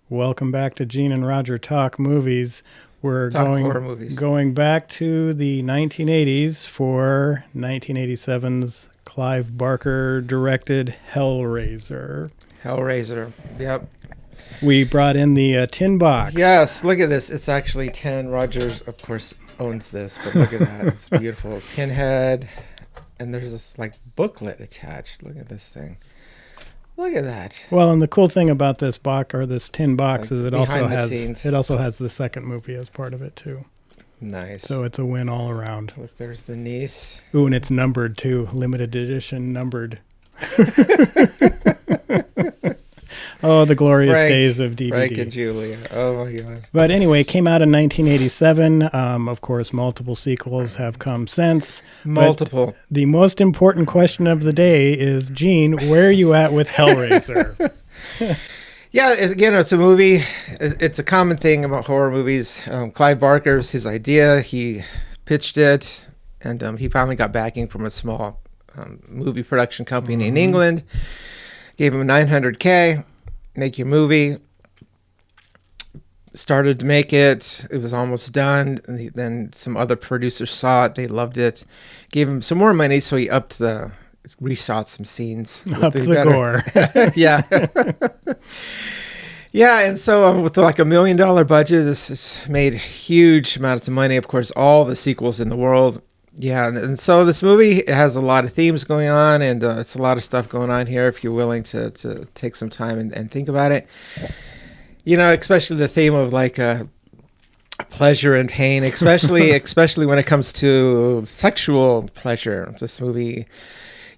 Welcome back to Gene and Roger Talk Movies. We're Talk horror movies. going back to the 1980s for 1987's Clive Barker directed Hellraiser. Hellraiser. Yep. We brought in the tin box. Yes, look at this. It's actually 10. Rogers, of course, owns this, but look at that. It's beautiful. Pinhead. And there's this like booklet attached. Look at this thing. Look at that. Well, and the cool thing about this box or this tin box Like is it also has the second movie as part of it too. Nice. So it's a win all around. Look, there's the niece. Ooh, and it's numbered too, limited edition numbered. Oh, the glorious days of DVD. Frank and Julia. Oh my God. But anyway, it came out in 1987. Of course, multiple sequels have come since. Multiple. But the most important question of the day is, Gene, where are you at with Hellraiser? Yeah, again, it's a movie. It's a common thing about horror movies. Clive Barker's his idea. He pitched it, and he finally got backing from a small movie production company in England. Gave him $900K. Make your movie. Started to make it. It was almost done. And then some other producers saw it. They loved it. Gave him some more money, so he reshot some scenes. Up the gore. Yeah. Yeah, and so with like $1 million budget, this has made huge amounts of money. Of course, all the sequels in the world. Yeah, and so this movie has a lot of themes going on, and it's a lot of stuff going on here if you're willing to take some time and think about it. You know, especially the theme of like pleasure and pain, especially when it comes to sexual pleasure. This movie,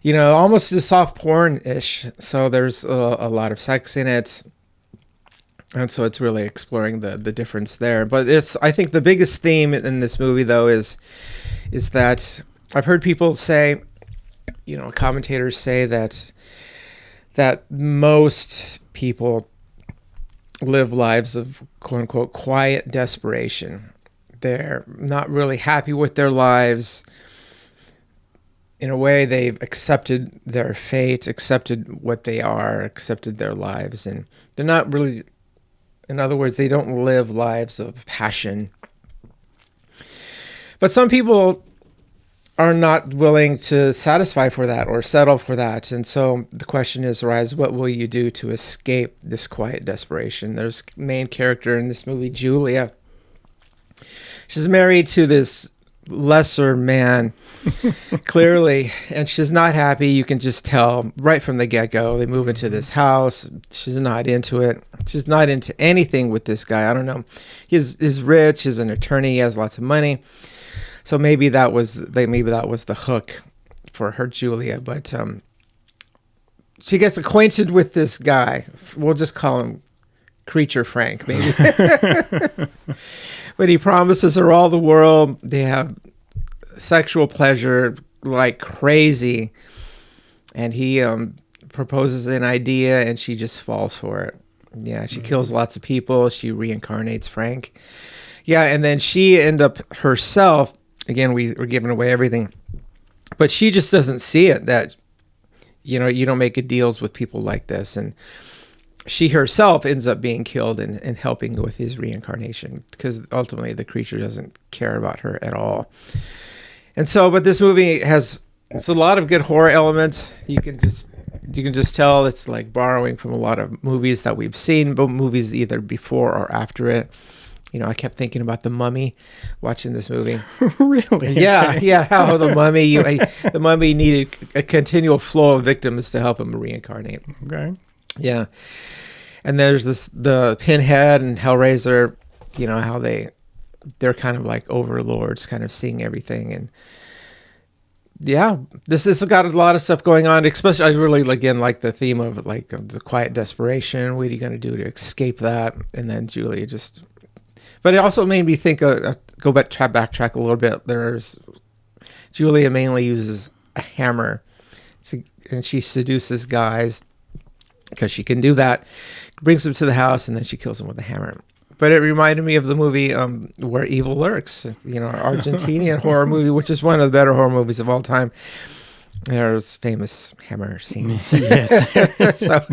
you know, almost a soft porn-ish, so there's a lot of sex in it. And so it's really exploring the difference there. But I think the biggest theme in this movie, though, is that I've heard people say, you know, commentators say that most people live lives of quote unquote quiet desperation. They're not really happy with their lives. In a way, they've accepted their fate, accepted what they are, accepted their lives, and they're not really, in other words, they don't live lives of passion. But some people are not willing to satisfy for that or settle for that. And so the question is, Rise, what will you do to escape this quiet desperation? There's main character in this movie, Julia. She's married to this lesser man, clearly, and she's not happy. You can just tell right from the get-go. They move into this house. She's not into it. She's not into anything with this guy. I don't know. He's rich. He's an attorney. He has lots of money. So maybe that was the hook for her, Julia. But she gets acquainted with this guy. We'll just call him Creature Frank, maybe. But he promises her all the world. They have sexual pleasure like crazy. And he proposes an idea, and she just falls for it. Yeah, she kills lots of people. She reincarnates Frank. Yeah, and then she end up herself. Again, we're giving away everything. But she just doesn't see it, that, you know, you don't make deals with people like this. And she herself ends up being killed and helping with his reincarnation, because ultimately the creature doesn't care about her at all. And so, but this movie it's a lot of good horror elements. You can just tell it's like borrowing from a lot of movies that we've seen, but movies either before or after it. You know, I kept thinking about The Mummy watching this movie. Really? Yeah, Okay. yeah. How the mummy needed a continual flow of victims to help him reincarnate. Okay. Yeah. And there's the Pinhead and Hellraiser, you know, how they're kind of like overlords, kind of seeing everything. And yeah, this has got a lot of stuff going on, especially I really, again, like the theme of like the quiet desperation. What are you going to do to escape that? And then Julia just, but it also made me think, backtrack a little bit. Julia mainly uses a hammer and she seduces guys because she can do that, brings them to the house, and then she kills them with a hammer. But it reminded me of the movie Where Evil Lurks, you know, Argentinian horror movie, which is one of the better horror movies of all time. There's famous hammer scenes. Yes. So,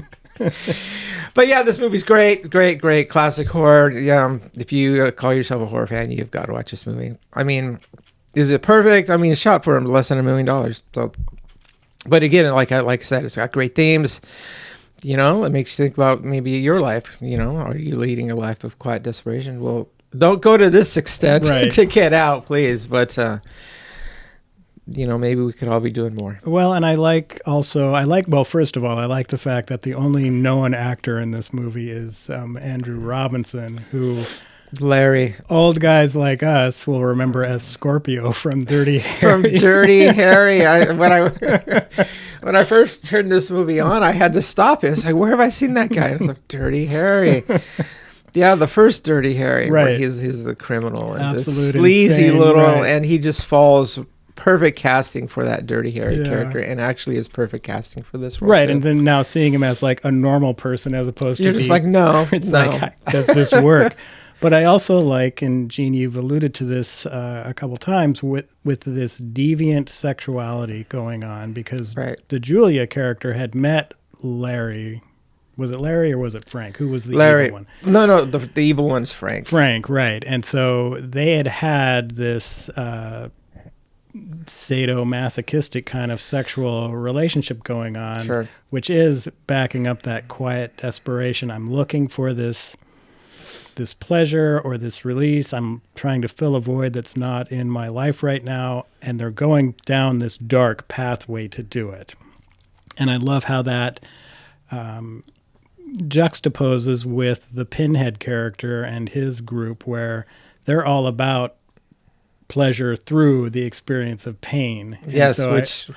But yeah, this movie's great, great classic horror. Yeah, if you call yourself a horror fan, you've got to watch this movie. I mean, is it perfect? I mean, it's shot for less than $1 million. So, but again, like I said, it's got great themes. You know, it makes you think about maybe your life. You know, are you leading a life of quiet desperation? Well, don't go to this extent Right. to get out, please. But you know, maybe we could all be doing more. Well, and well, first of all, I like the fact that the only known actor in this movie is Andrew Robinson, who Larry old guys like us will remember as Scorpio from Dirty Harry. from Dirty Harry. When I first turned this movie on, I had to stop it. It's like, where have I seen that guy? And it's like, Dirty Harry. Yeah, the first Dirty Harry, Right. where he's the criminal and the Absolute sleazy insane, little, right. and he just falls. Perfect casting for that Dirty Harry Yeah. character, and actually is perfect casting for this role. Right, too. and then now seeing him as like a normal person as opposed You're to just like, no, it's no. like, does this work? But I also like, and Gene, you've alluded to this a couple times, with this deviant sexuality going on, because Right. the Julia character had met Larry. Was it Larry or was it Frank? Who was the Larry. evil one? No, the evil one's Frank. Frank, right. And so they had this sadomasochistic kind of sexual relationship going on, Sure. which is backing up that quiet desperation. I'm looking for this pleasure or this release. I'm trying to fill a void that's not in my life right now, and they're going down this dark pathway to do it. And I love how that juxtaposes with the Pinhead character and his group, where they're all about pleasure through the experience of pain. And Yes, so which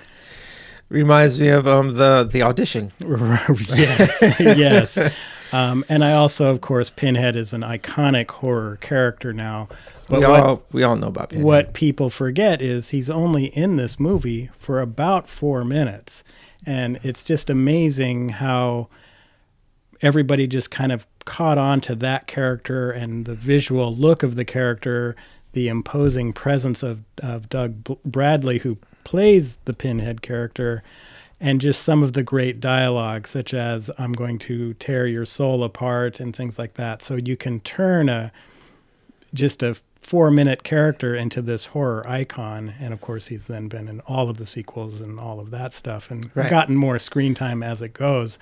reminds me of the audition. yes, yes. And I also, of course, Pinhead is an iconic horror character now. But We all know about Pinhead. what people forget is he's only in this movie for about 4 minutes. And it's just amazing how everybody just kind of caught on to that character and the visual look of the character, the imposing presence of Doug Bradley, who plays the Pinhead character, and just some of the great dialogue, such as "I'm going to tear your soul apart" and things like that. So you can turn just a 4-minute character into this horror icon, and of course he's then been in all of the sequels and all of that stuff, and Right. gotten more screen time as it goes.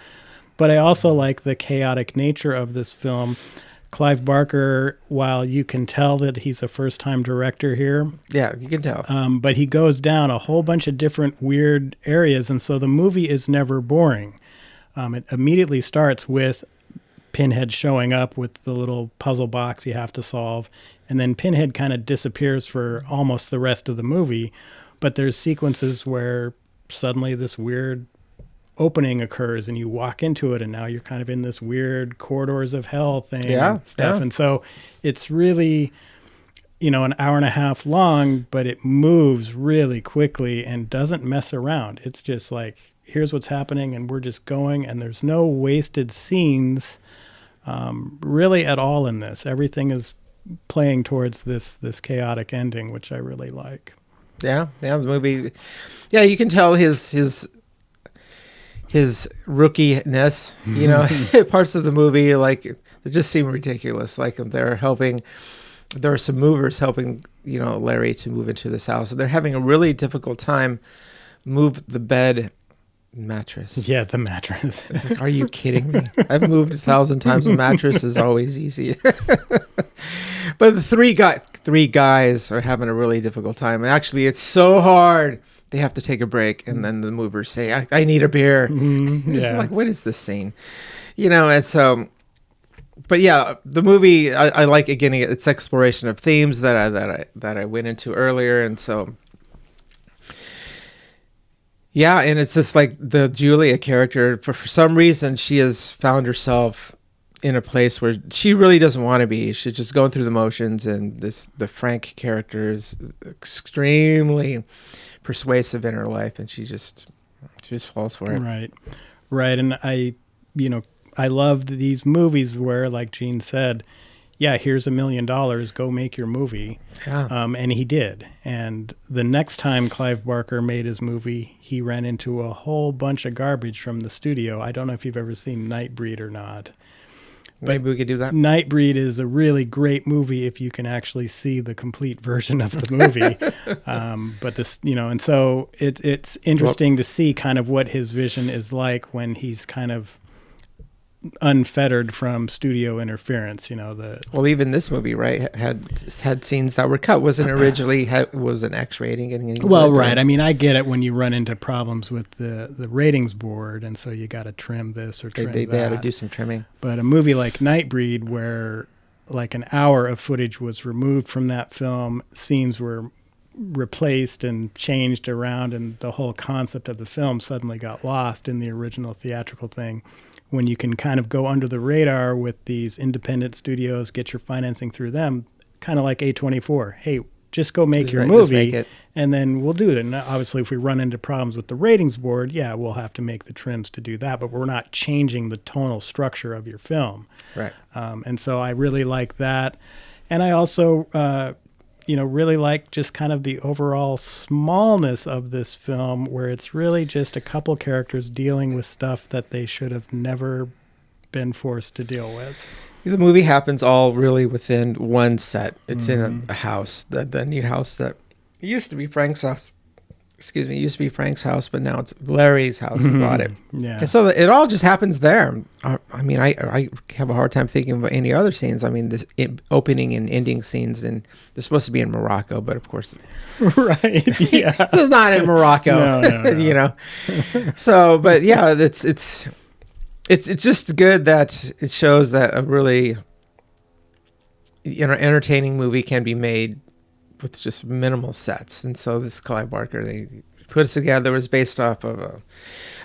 But I also like the chaotic nature of this film. Clive Barker, while you can tell that he's a first-time director here, Yeah, you can tell. but he goes down a whole bunch of different weird areas, and so the movie is never boring. It immediately starts with Pinhead showing up with the little puzzle box you have to solve, and then Pinhead kind of disappears for almost the rest of the movie, but there's sequences where suddenly this weird opening occurs and you walk into it, and now you're kind of in this weird corridors of hell thing and stuff. Yeah. And so it's really, an hour and a half long, but it moves really quickly and doesn't mess around. It's just like, here's what's happening and we're just going, and there's no wasted scenes really at all in this. Everything is playing towards this chaotic ending, which I really like. Yeah, the movie. Yeah, you can tell his rookie-ness, parts of the movie, like, they just seem ridiculous. Like, there are some movers helping, Larry to move into this house, and they're having a really difficult time move the bed mattress. Yeah, the mattress. It's like, are you kidding me? I've moved 1,000 times. A mattress is always easy. But the three guys are having a really difficult time. And actually, it's so hard. They have to take a break, and then the movers say, I need a beer. Mm-hmm, It's like, what is this scene? And so, but yeah, the movie, I like, again, its exploration of themes that I went into earlier. And so, yeah, and it's just like the Julia character, for some reason, she has found herself in a place where she really doesn't want to be. She's just going through the motions, and the Frank character is extremely persuasive in her life, and she just falls for it. Right. And I love these movies where, like Gene said, yeah, here's $1 million, go make your movie. Yeah. And he did. And the next time Clive Barker made his movie, he ran into a whole bunch of garbage from the studio. I don't know if you've ever seen Nightbreed or not. Maybe we could do that. Nightbreed is a really great movie if you can actually see the complete version of the movie. But this, and so it's interesting to see kind of what his vision is like when he's kind of unfettered from studio interference. Well, even this movie, right, had scenes that were cut. Wasn't originally was an X rating getting well, right. I mean, I get it when you run into problems with the ratings board, and so you got to trim this or trim that. They had to do some trimming. But a movie like Nightbreed, where like an hour of footage was removed from that film, scenes were replaced and changed around, and the whole concept of the film suddenly got lost in the original theatrical thing. When you can kind of go under the radar with these independent studios, get your financing through them, kind of like A24. Hey, just go make your movie, and then we'll do it. And obviously, if we run into problems with the ratings board, yeah, we'll have to make the trims to do that. But we're not changing the tonal structure of your film. Right. And so I really like that. And I also really like just kind of the overall smallness of this film, where it's really just a couple characters dealing with stuff that they should have never been forced to deal with. The movie happens all really within one set. It's in a house, the new house that used to be Frank's house. Excuse me, it used to be Frank's house, but now it's Larry's house. He bought it. Yeah. And so it all just happens there. I mean, I have a hard time thinking of any other scenes. I mean, this opening and ending scenes, and they're supposed to be in Morocco, but of course, right? Yeah, this is not in Morocco. No. So, but yeah, it's just good that it shows that a really entertaining movie can be made with just minimal sets. And so this Clive Barker, they put us together, was based off of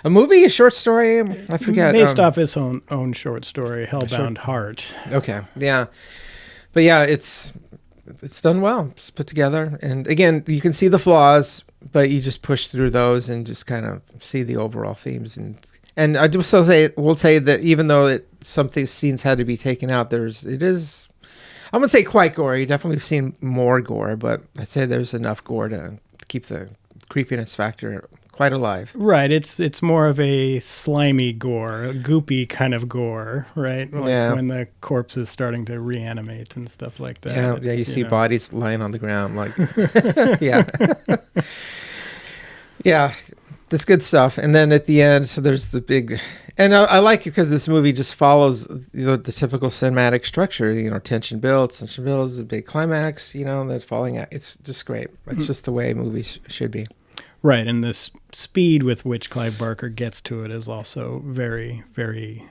a movie, a short story, I forget. Based off his own short story, Hellbound Heart. Okay, yeah. But yeah, it's done well. It's put together. And again, you can see the flaws, but you just push through those and just kind of see the overall themes. And I will say that even though some scenes had to be taken out, it is, I wouldn't say quite gory. Definitely seen more gore, but I'd say there's enough gore to keep the creepiness factor quite alive. Right. It's more of a slimy gore, a goopy kind of gore, right? Like when the corpse is starting to reanimate and stuff like that. Yeah, you see bodies lying on the ground. Like, yeah. Yeah, that's good stuff. And then at the end, so there's the big... And I like it because this movie just follows the typical cinematic structure. Tension builds, a big climax, that's falling out. It's just great. It's just the way movies should be. Right, and this speed with which Clive Barker gets to it is also very, very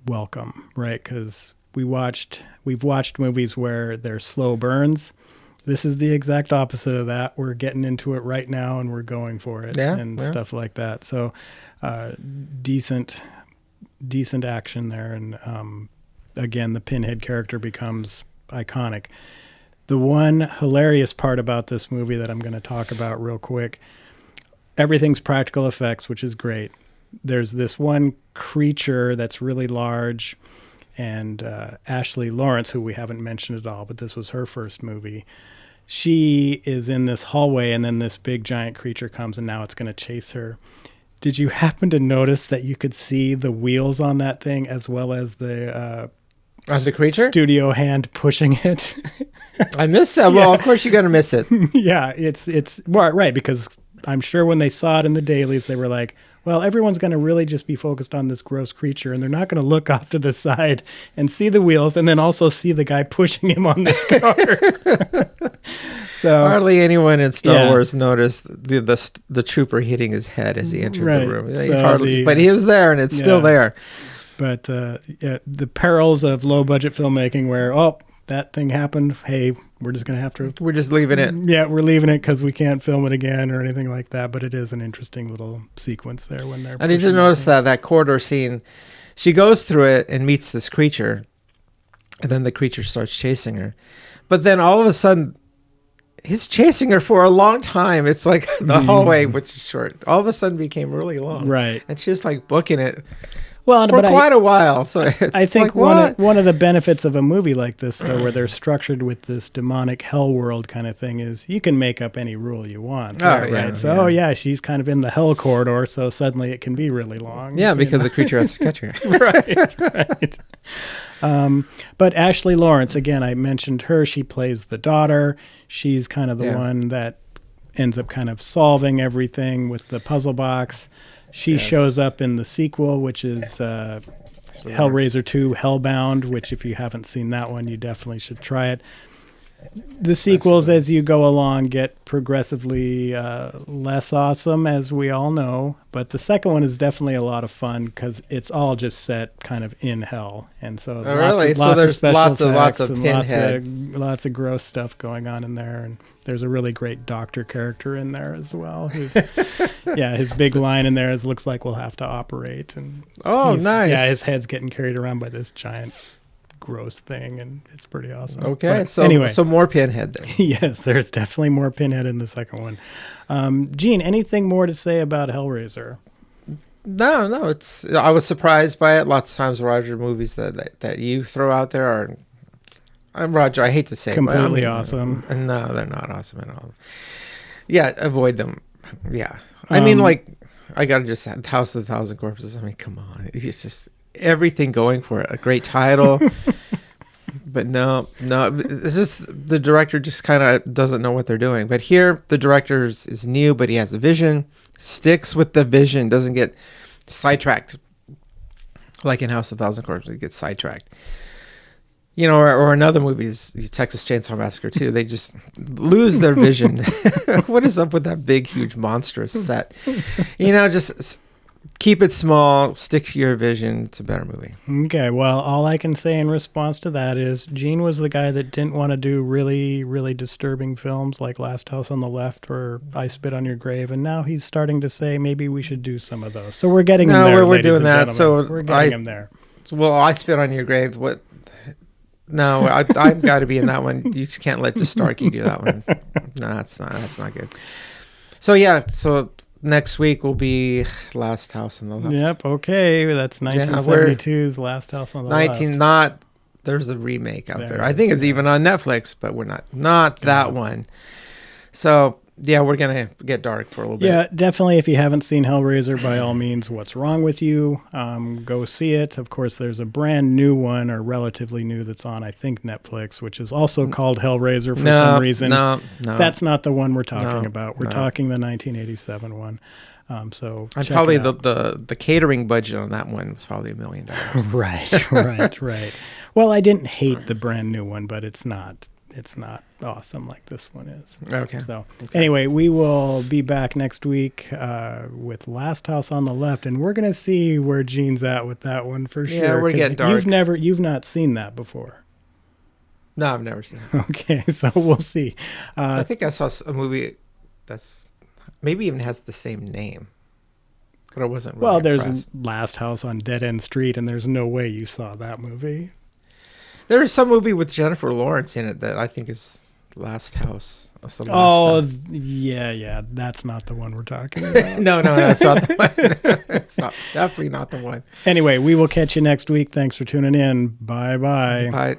welcome, right? Because we've watched movies where there's slow burns. This is the exact opposite of that. We're getting into it right now, and we're going for it, stuff like that. So, decent action there, and again, the Pinhead character becomes iconic. The one hilarious part about this movie that I'm going to talk about real quick, everything's practical effects, which is great. There's this one creature that's really large, and Ashley Lawrence, who we haven't mentioned at all, but this was her first movie. She is in this hallway, and then this big giant creature comes, and now it's going to chase her. Did you happen to notice that you could see the wheels on that thing as well as the creature studio hand pushing it? I missed that. Well, of course you're going to miss it. Yeah, it's right, because I'm sure when they saw it in the dailies, they were like, well, everyone's going to really just be focused on this gross creature, and they're not going to look off to the side and see the wheels and then also see the guy pushing him on this car. So hardly anyone in Star Wars noticed the trooper hitting his head as he entered the room. So but he was there, and it's still there. But the perils of low-budget filmmaking where, that thing happened. Hey, we're just going to have to... We're just leaving it. Yeah, we're leaving it because we can't film it again or anything like that. But it is an interesting little sequence there when they're... I did notice that corridor scene. She goes through it and meets this creature. And then the creature starts chasing her. But then all of a sudden, he's chasing her for a long time. It's like the hallway, which is short, all of a sudden became really long. Right. And she's like booking it Well, for but quite a while. So it's I think like, what? one of the benefits of a movie like this, though, where they're structured with this demonic hell world kind of thing, is you can make up any rule you want. Oh, Right? yeah, So, oh yeah, she's kind of in the hell corridor, so suddenly it can be really long. Yeah, because the creature has to catch her. Right. But Ashley Lawrence, again, I mentioned her. She plays the daughter. She's kind of the one that ends up kind of solving everything with the puzzle box. She shows up in the sequel, which is Hellraiser 2 Hellbound, which if you haven't seen that one, you definitely should try it. The sequels, as you go along, get progressively less awesome, as we all know. But the second one is definitely a lot of fun because it's all just set kind of in hell, and so lots of special lots of and Pinhead. lots of gross stuff going on in there. And there's a really great doctor character in there as well. His big line in there is, "Looks like we'll have to operate." And nice. Yeah, his head's getting carried around by this giant gross thing, and it's pretty awesome. Okay, but so anyway, so more Pinhead then. Yes, there's definitely more Pinhead in the second one. Gene, anything more to say about Hellraiser? No, I was surprised by it. Lots of times Roger movies that you throw out there are, Roger, I hate to say completely it, awesome. No, they're not awesome at all. Yeah, avoid them. Yeah, I mean, like, I gotta just House of a Thousand Corpses. I mean, come on, it's just everything going for it. A great title. But no, it's just the director just kind of doesn't know what they're doing. But here, the director is new, but he has a vision, sticks with the vision, doesn't get sidetracked. Like in House of a Thousand Corpses, he gets sidetracked. You know, or in other movies, Texas Chainsaw Massacre 2, they just lose their vision. What is up with that big, huge, monstrous set? You know, just keep it small, stick to your vision. It's a better movie. Okay, well, all I can say in response to that is Gene was the guy that didn't want to do really, really disturbing films like Last House on the Left or I Spit on Your Grave, and now he's starting to say maybe we should do some of those. So we're getting him there. We're doing that. So we're getting him there. Well, I Spit on Your Grave. What? No, I've got to be in that one. You just can't let just Starkey do that one. No, that's not good. So yeah, so next week will be Last House on the Left. Yep. Okay, that's 1972's Last House on the Left. There's a remake out there. I think it's even on Netflix, but we're not that one. So yeah, we're gonna get dark for a little bit. Yeah, definitely. If you haven't seen Hellraiser, by all means, what's wrong with you? Go see it. Of course, there's a brand new one, or relatively new, that's on, I think, Netflix, which is also called Hellraiser for some reason. No, that's not the one we're talking about. We're talking the 1987 one. So and probably the catering budget on that one was probably $1 million. Right. Well, I didn't hate the brand new one, but it's not awesome like this one is. Okay. So anyway, we will be back next week with Last House on the Left, and we're gonna see where Gene's at with that one for sure. Yeah, we're getting dark. You've not seen that before. No, I've never seen it. Okay, so we'll see. I think I saw a movie that's maybe even has the same name, but I wasn't really impressed. There's Last House on Dead End Street, and there's no way you saw that movie. There is some movie with Jennifer Lawrence in it that I think is Last House. Yeah. That's not the one we're talking about. No, that's not the one. It's definitely not the one. Anyway, we will catch you next week. Thanks for tuning in. Bye-bye. Bye.